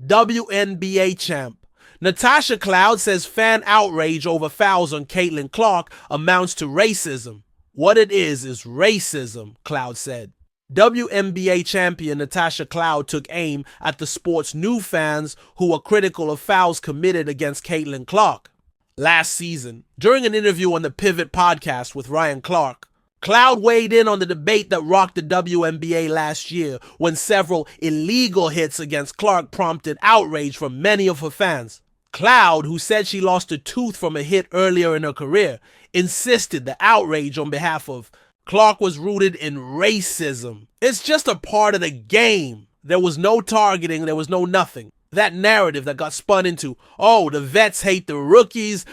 WNBA champ. Natasha Cloud says fan outrage over fouls on Caitlin Clark amounts to racism. What it is racism, Cloud said. WNBA champion Natasha Cloud took aim at the sport's new fans who were critical of fouls committed against Caitlin Clark. Last season, during an interview on the Pivot podcast with Ryan Clark, Cloud weighed in on the debate that rocked the WNBA last year when several illegal hits against Clark prompted outrage from many of her fans. Cloud, who said she lost a tooth from a hit earlier in her career, insisted the outrage on behalf of Clark was rooted in racism. It's just a part of the game. There was no targeting, there was no nothing. That narrative that got spun into, oh, the vets hate the rookies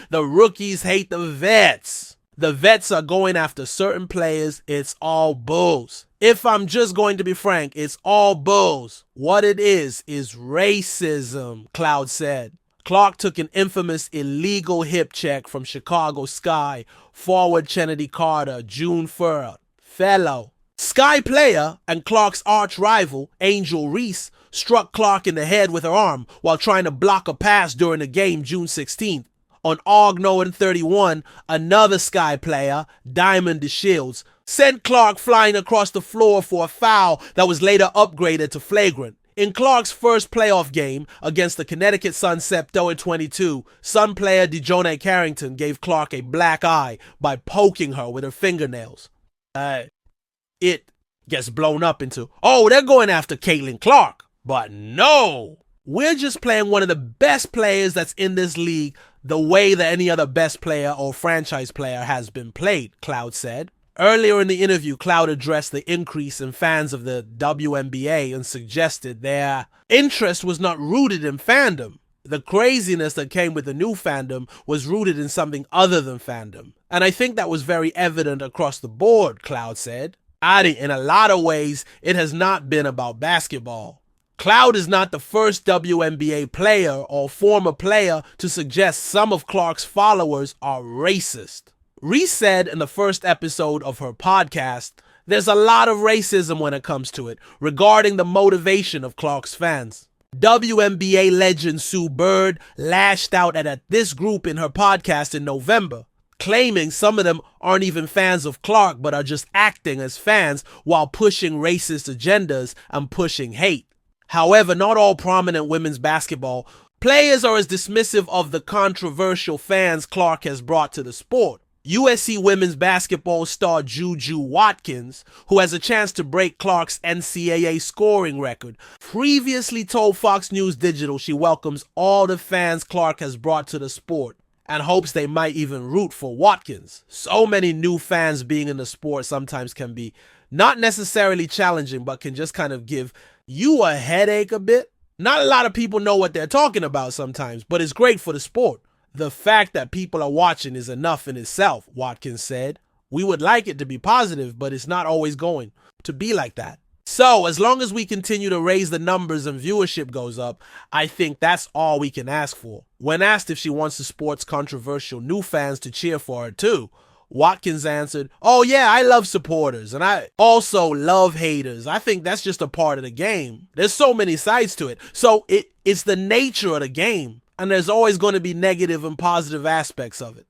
hate the vets. The vets are going after certain players, it's all bulls. If I'm just going to be frank, it's all bulls. What it is racism, Cloud said. Clark took an infamous illegal hip check from Chicago Sky forward Kennedy Carter, June 3rd. Fellow Sky player and Clark's arch rival, Angel Reese, struck Clark in the head with her arm while trying to block a pass during the game June 16th. On Aug 31, another Sky player, Diamond DeShields, sent Clark flying across the floor for a foul that was later upgraded to flagrant. In Clark's first playoff game against the Connecticut Sun September 22, Sun player DeJounte Carrington gave Clark a black eye by poking her with her fingernails. It gets blown up into, oh, they're going after Caitlin Clark. But no, we're just playing one of the best players that's in this league the way that any other best player or franchise player has been played, Cloud said. Earlier in the interview, Cloud addressed the increase in fans of the WNBA and suggested their interest was not rooted in fandom. The craziness that came with the new fandom was rooted in something other than fandom. And I think that was very evident across the board, Cloud said. Adding, in a lot of ways, it has not been about basketball. Cloud is not the first WNBA player or former player to suggest some of Clark's followers are racist. Reese said in the first episode of her podcast, there's a lot of racism when it comes to it, regarding the motivation of Clark's fans. WNBA legend Sue Bird lashed out at this group in her podcast in November, claiming some of them aren't even fans of Clark but are just acting as fans while pushing racist agendas and pushing hate. However, not all prominent women's basketball players are as dismissive of the controversial fans Clark has brought to the sport. USC women's basketball star Juju Watkins, who has a chance to break Clark's NCAA scoring record, previously told Fox News Digital she welcomes all the fans Clark has brought to the sport and hopes they might even root for Watkins. So many new fans being in the sport sometimes can be not necessarily challenging, but can just kind of give you a headache a bit. Not a lot of people know what they're talking about sometimes, but it's great for the sport. The fact that people are watching is enough in itself, Watkins said. We would like it to be positive, but it's not always going to be like that. So, as long as we continue to raise the numbers and viewership goes up, I think that's all we can ask for. When asked if she wants the sport's controversial new fans to cheer for her too, Watkins answered, oh yeah, I love supporters, and I also love haters. I think that's just a part of the game. There's so many sides to it. So it's the nature of the game. And there's always going to be negative and positive aspects of it.